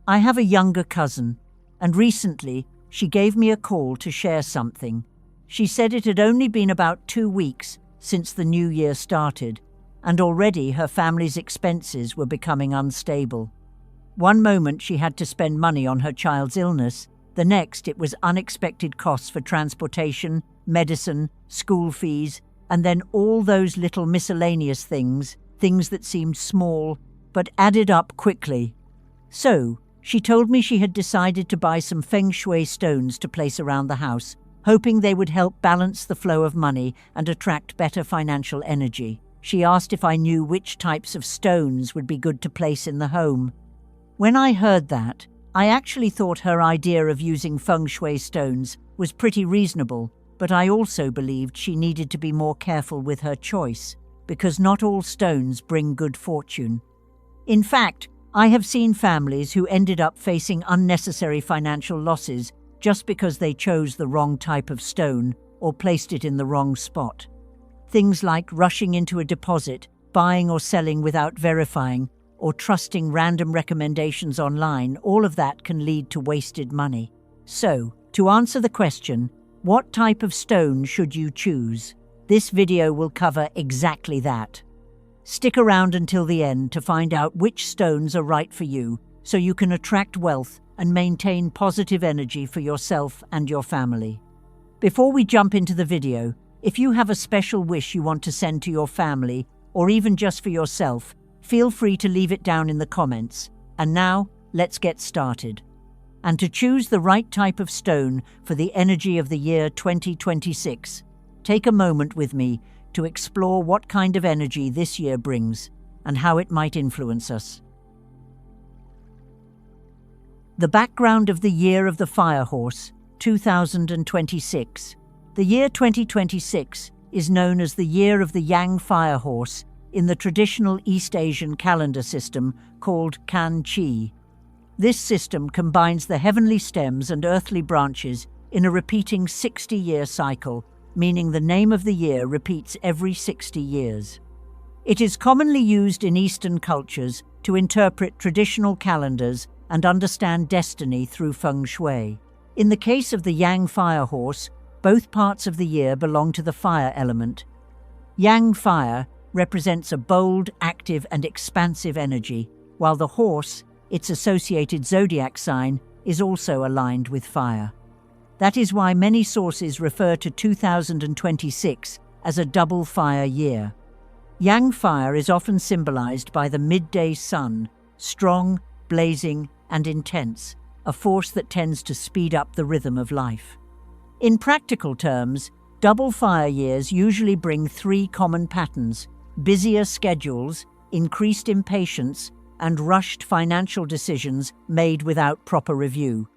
I have a younger cousin, and recently she gave me a call to share something. She said it had only been about 2 weeks since the new year started, and already her family's expenses were becoming unstable. One moment she had to spend money on her child's illness, the next it was unexpected costs for transportation, medicine, school fees, and then all those little miscellaneous things that seemed small but added up quickly. So, she told me she had decided to buy some Feng Shui stones to place around the house, hoping they would help balance the flow of money and attract better financial energy. She asked if I knew which types of stones would be good to place in the home. When I heard that, I actually thought her idea of using Feng Shui stones was pretty reasonable, but I also believed she needed to be more careful with her choice, because not all stones bring good fortune. In fact, I have seen families who ended up facing unnecessary financial losses just because they chose the wrong type of stone or placed it in the wrong spot. Things like rushing into a deposit, buying or selling without verifying, or trusting random recommendations online, all of that can lead to wasted money. So, to answer the question, what type of stone should you choose? This video will cover exactly that. Stick around until the end to find out which stones are right for you, so you can attract wealth and maintain positive energy for yourself and your family. Before we jump into the video, if you have a special wish you want to send to your family, or even just for yourself, feel free to leave it down in the comments. And now, let's get started. And to choose the right type of stone for the energy of the year 2026, take a moment with me to explore what kind of energy this year brings and how it might influence us. The background of the Year of the Fire Horse, 2026. The year 2026 is known as the Year of the Yang Fire Horse in the traditional East Asian calendar system called Kan Chi. This system combines the heavenly stems and earthly branches in a repeating 60-year cycle, meaning the name of the year repeats every 60 years. It is commonly used in Eastern cultures to interpret traditional calendars and understand destiny through Feng Shui. In the case of the Yang Fire Horse, both parts of the year belong to the fire element. Yang fire represents a bold, active, and expansive energy, while the horse, its associated zodiac sign, is also aligned with fire. That is why many sources refer to 2026 as a double fire year. Yang fire is often symbolized by the midday sun, strong, blazing, and intense, a force that tends to speed up the rhythm of life. In practical terms, double fire years usually bring 3 common patterns: busier schedules, increased impatience, and rushed financial decisions made without proper review.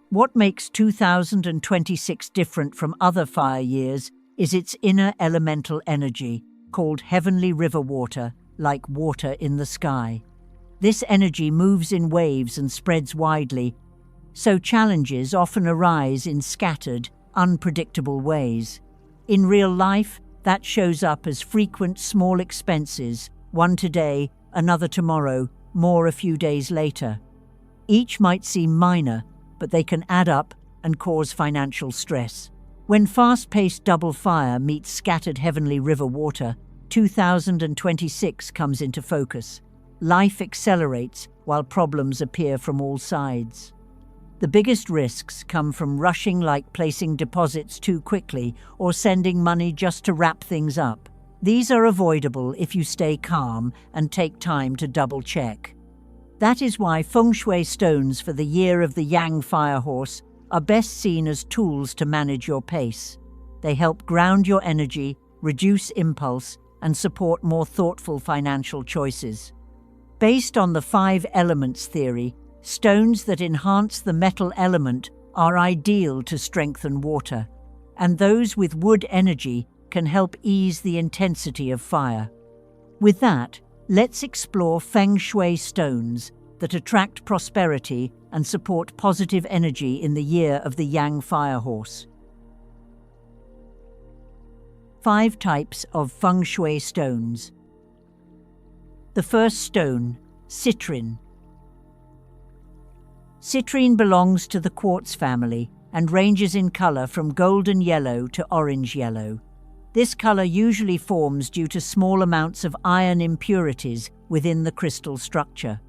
What makes 2026 different from other fire years is its inner elemental energy, called heavenly river water, like water in the sky. This energy moves in waves and spreads widely, so challenges often arise in scattered, unpredictable ways. In real life, that shows up as frequent small expenses, one today, another tomorrow, more a few days later. Each might seem minor, but they can add up and cause financial stress. When fast-paced double fire meets scattered heavenly river water, 2026 comes into focus. Life accelerates while problems appear from all sides. The biggest risks come from rushing, like placing deposits too quickly or sending money just to wrap things up. These are avoidable if you stay calm and take time to double-check. That is why Feng Shui stones for the Year of the Yang Fire Horse are best seen as tools to manage your pace. They help ground your energy, reduce impulse, and support more thoughtful financial choices. Based on the 5 elements theory, stones that enhance the metal element are ideal to strengthen water, and those with wood energy can help ease the intensity of fire. With that, let's explore Feng Shui stones that attract prosperity and support positive energy in the Year of the Yang Fire Horse. 5 types of Feng Shui stones. The first stone, Citrine. Citrine belongs to the quartz family and ranges in color from golden yellow to orange yellow. This color usually forms due to small amounts of iron impurities within the crystal structure.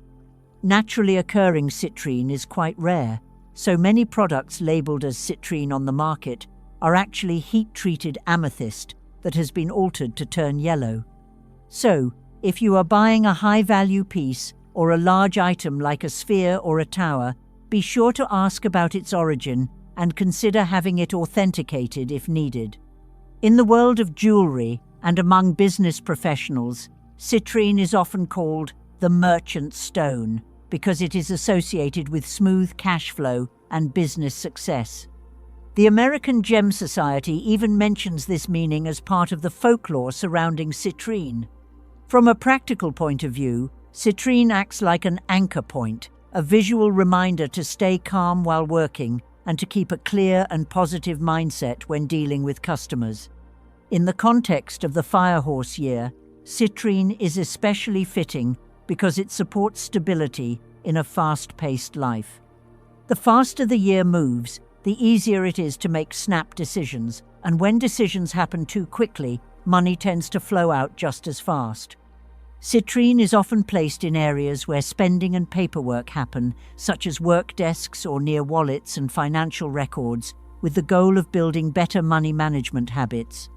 Naturally occurring citrine is quite rare, so many products labeled as citrine on the market are actually heat-treated amethyst that has been altered to turn yellow. So, if you are buying a high-value piece or a large item like a sphere or a tower, be sure to ask about its origin and consider having it authenticated if needed. In the world of jewelry and among business professionals, citrine is often called the merchant stone because it is associated with smooth cash flow and business success. The American Gem Society even mentions this meaning as part of the folklore surrounding citrine. From a practical point of view, citrine acts like an anchor point, a visual reminder to stay calm while working and to keep a clear and positive mindset when dealing with customers. In the context of the Firehorse year, citrine is especially fitting because it supports stability in a fast-paced life. The faster the year moves, the easier it is to make snap decisions, and when decisions happen too quickly, money tends to flow out just as fast. Citrine is often placed in areas where spending and paperwork happen, such as work desks or near wallets and financial records, with the goal of building better money management habits.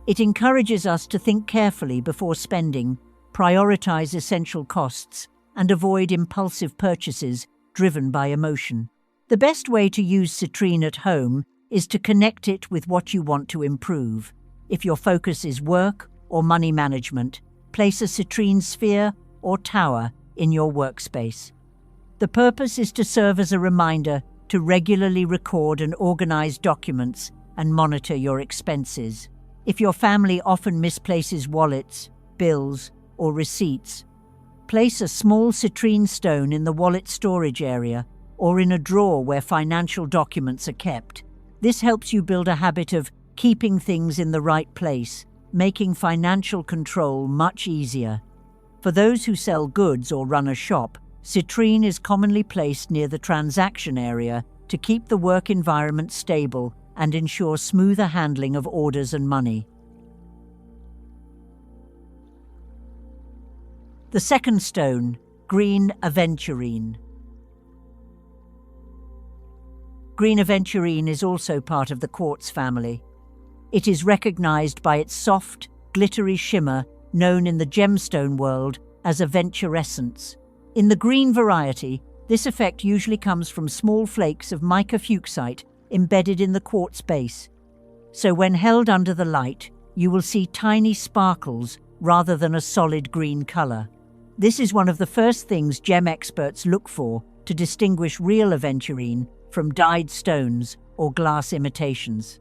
It encourages us to think carefully before spending, prioritize essential costs, and avoid impulsive purchases driven by emotion. The best way to use citrine at home is to connect it with what you want to improve. If your focus is work or money management, place a citrine sphere or tower in your workspace. The purpose is to serve as a reminder to regularly record and organize documents and monitor your expenses. If your family often misplaces wallets, bills, or receipts, place a small citrine stone in the wallet storage area or in a drawer where financial documents are kept. This helps you build a habit of keeping things in the right place, making financial control much easier. For those who sell goods or run a shop, citrine is commonly placed near the transaction area to keep the work environment stable and ensure smoother handling of orders and money. The second stone, green adventurine. Green adventurine is also part of the quartz family. It is recognized by its soft, glittery shimmer known in the gemstone world as aventurescence. In the green variety, this effect usually comes from small flakes of mica fuchsite embedded in the quartz base. So when held under the light, you will see tiny sparkles rather than a solid green color. This is one of the first things gem experts look for to distinguish real aventurine from dyed stones or glass imitations.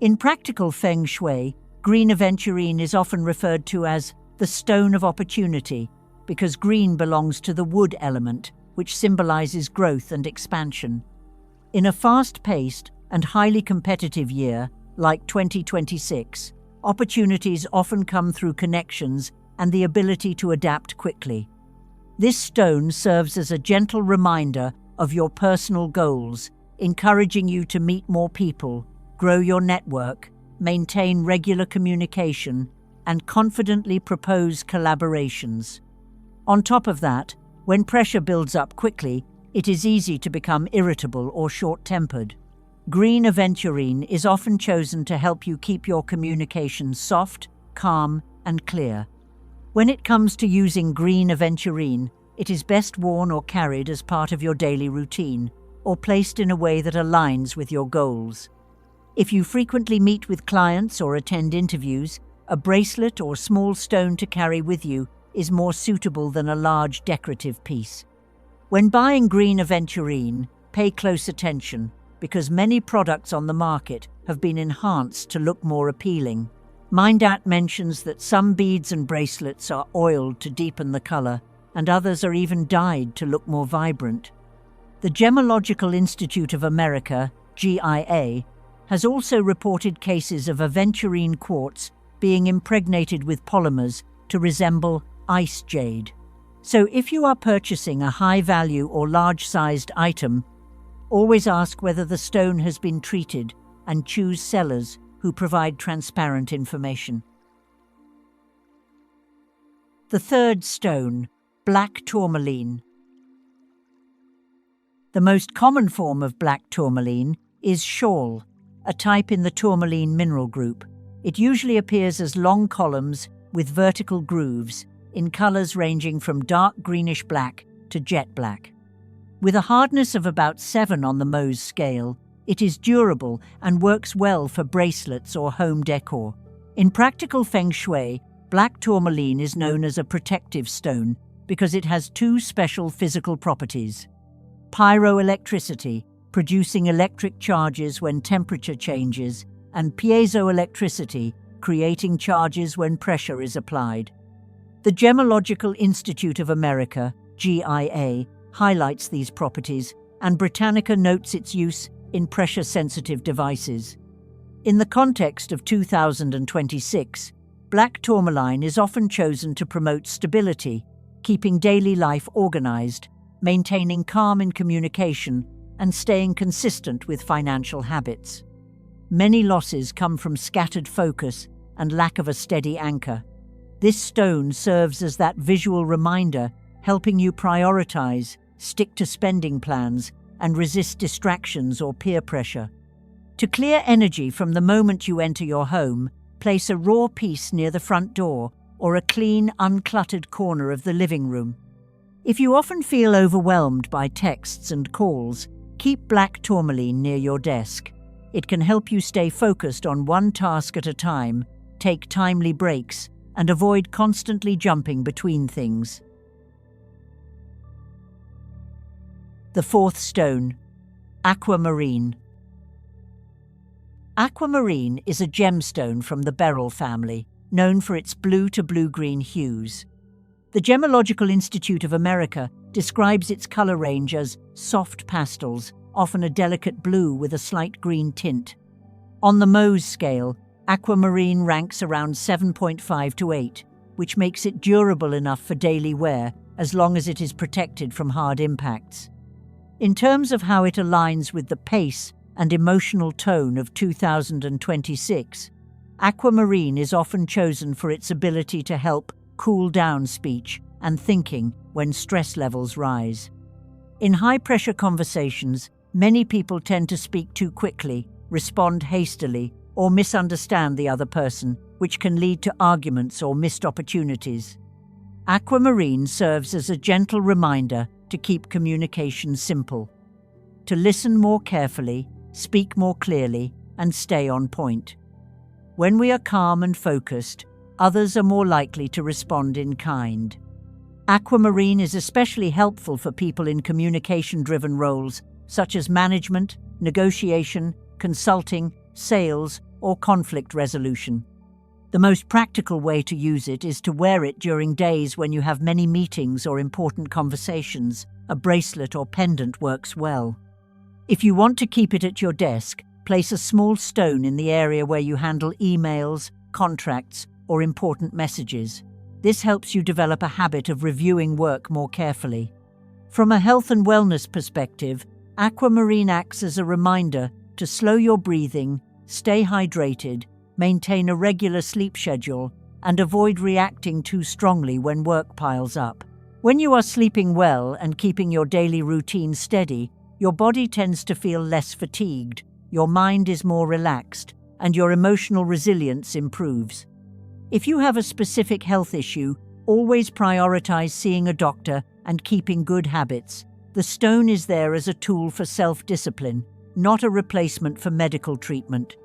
In practical Feng Shui, green aventurine is often referred to as the stone of opportunity because green belongs to the wood element, which symbolizes growth and expansion. In a fast-paced and highly competitive year, like 2026, opportunities often come through connections and the ability to adapt quickly. This stone serves as a gentle reminder of your personal goals, encouraging you to meet more people, grow your network, maintain regular communication, and confidently propose collaborations. On top of that, when pressure builds up quickly, it is easy to become irritable or short-tempered. Green aventurine is often chosen to help you keep your communication soft, calm, and clear. When it comes to using green aventurine, it is best worn or carried as part of your daily routine, or placed in a way that aligns with your goals. If you frequently meet with clients or attend interviews, a bracelet or small stone to carry with you is more suitable than a large decorative piece. When buying green aventurine, pay close attention because many products on the market have been enhanced to look more appealing. Mindat mentions that some beads and bracelets are oiled to deepen the color, and others are even dyed to look more vibrant. The Gemological Institute of America, GIA, has also reported cases of aventurine quartz being impregnated with polymers to resemble ice jade. So if you are purchasing a high-value or large-sized item, always ask whether the stone has been treated and choose sellers who provide transparent information. The third stone, black tourmaline. The most common form of black tourmaline is schorl, a type in the tourmaline mineral group. It usually appears as long columns with vertical grooves in colors ranging from dark greenish black to jet black. With a hardness of about 7 on the Mohs scale, it is durable and works well for bracelets or home decor. In practical Feng Shui, black tourmaline is known as a protective stone because it has 2 special physical properties: pyroelectricity, producing electric charges when temperature changes, and piezoelectricity, creating charges when pressure is applied. The Gemological Institute of America, GIA, highlights these properties, and Britannica notes its use in pressure-sensitive devices. In the context of 2026, black tourmaline is often chosen to promote stability, keeping daily life organized, maintaining calm in communication, and staying consistent with financial habits. Many losses come from scattered focus and lack of a steady anchor. This stone serves as that visual reminder, helping you prioritize, stick to spending plans, and resist distractions or peer pressure. To clear energy from the moment you enter your home, place a raw piece near the front door or a clean, uncluttered corner of the living room. If you often feel overwhelmed by texts and calls, keep black tourmaline near your desk. It can help you stay focused on one task at a time, take timely breaks, and avoid constantly jumping between things. The fourth stone, aquamarine. Aquamarine is a gemstone from the beryl family, known for its blue to blue-green hues. The Gemological Institute of America describes its color range as soft pastels, often a delicate blue with a slight green tint. On the Mohs scale, aquamarine ranks around 7.5 to 8, which makes it durable enough for daily wear as long as it is protected from hard impacts. In terms of how it aligns with the pace and emotional tone of 2026, aquamarine is often chosen for its ability to help cool down speech and thinking when stress levels rise. In high-pressure conversations, many people tend to speak too quickly, respond hastily, or misunderstand the other person, which can lead to arguments or missed opportunities. Aquamarine serves as a gentle reminder to keep communication simple, to listen more carefully, speak more clearly, and stay on point. When we are calm and focused, others are more likely to respond in kind. Aquamarine is especially helpful for people in communication-driven roles such as management, negotiation, consulting, sales, or conflict resolution. The most practical way to use it is to wear it during days when you have many meetings or important conversations. A bracelet or pendant works well. If you want to keep it at your desk, place a small stone in the area where you handle emails, contracts, or important messages. This helps you develop a habit of reviewing work more carefully. From a health and wellness perspective, aquamarine acts as a reminder to slow your breathing, stay hydrated, maintain a regular sleep schedule, and avoid reacting too strongly when work piles up. When you are sleeping well and keeping your daily routine steady, your body tends to feel less fatigued, your mind is more relaxed, and your emotional resilience improves. If you have a specific health issue, always prioritize seeing a doctor and keeping good habits. The stone is there as a tool for self-discipline, not a replacement for medical treatment.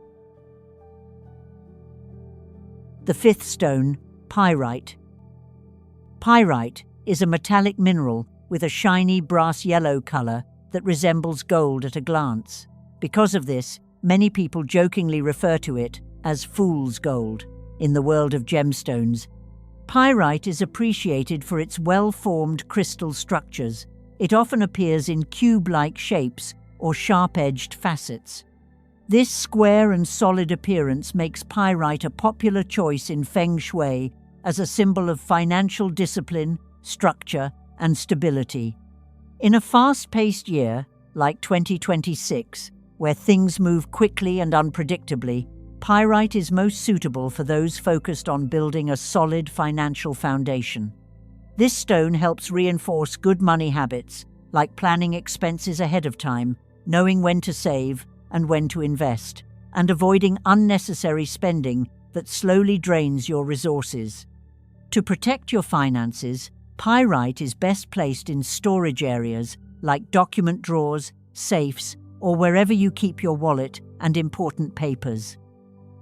The fifth stone, pyrite. Pyrite is a metallic mineral with a shiny brass yellow color that resembles gold at a glance. Because of this, many people jokingly refer to it as fool's gold in the world of gemstones. Pyrite is appreciated for its well-formed crystal structures. It often appears in cube-like shapes or sharp-edged facets. This square and solid appearance makes pyrite a popular choice in Feng Shui as a symbol of financial discipline, structure, and stability. In a fast-paced year, like 2026, where things move quickly and unpredictably, pyrite is most suitable for those focused on building a solid financial foundation. This stone helps reinforce good money habits, like planning expenses ahead of time, knowing when to save and when to invest, and avoiding unnecessary spending that slowly drains your resources. To protect your finances, pyrite is best placed in storage areas like document drawers, safes, or wherever you keep your wallet and important papers.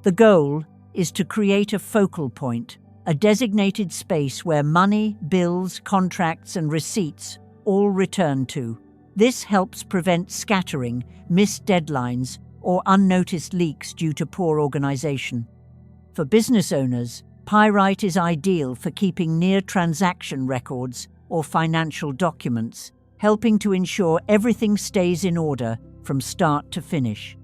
The goal is to create a focal point, a designated space where money, bills, contracts, and receipts all return to. This helps prevent scattering, missed deadlines, or unnoticed leaks due to poor organization. For business owners, pyrite is ideal for keeping near-transaction records or financial documents, helping to ensure everything stays in order from start to finish.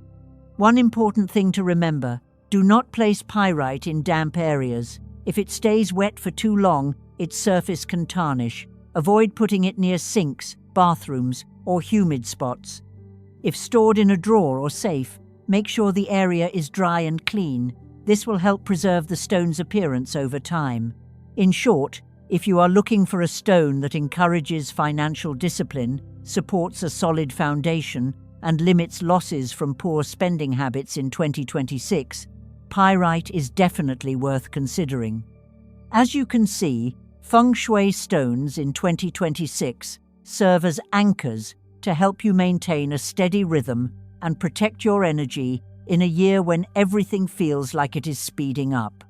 One important thing to remember: do not place pyrite in damp areas. If it stays wet for too long, its surface can tarnish. Avoid putting it near sinks, bathrooms, or humid spots. If stored in a drawer or safe, make sure the area is dry and clean. This will help preserve the stone's appearance over time. In short, if you are looking for a stone that encourages financial discipline, supports a solid foundation, and limits losses from poor spending habits in 2026, pyrite is definitely worth considering. As you can see, Feng Shui stones in 2026 serve as anchors to help you maintain a steady rhythm and protect your energy in a year when everything feels like it is speeding up.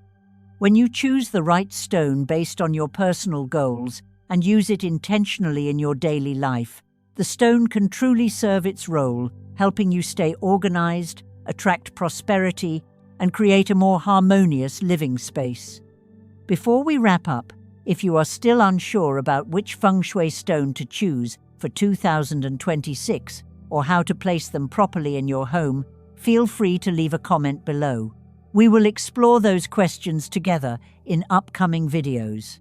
When you choose the right stone based on your personal goals and use it intentionally in your daily life, the stone can truly serve its role, helping you stay organized, attract prosperity, and create a more harmonious living space. Before we wrap up, if you are still unsure about which Feng Shui stone to choose for 2026 or how to place them properly in your home, feel free to leave a comment below. We will explore those questions together in upcoming videos.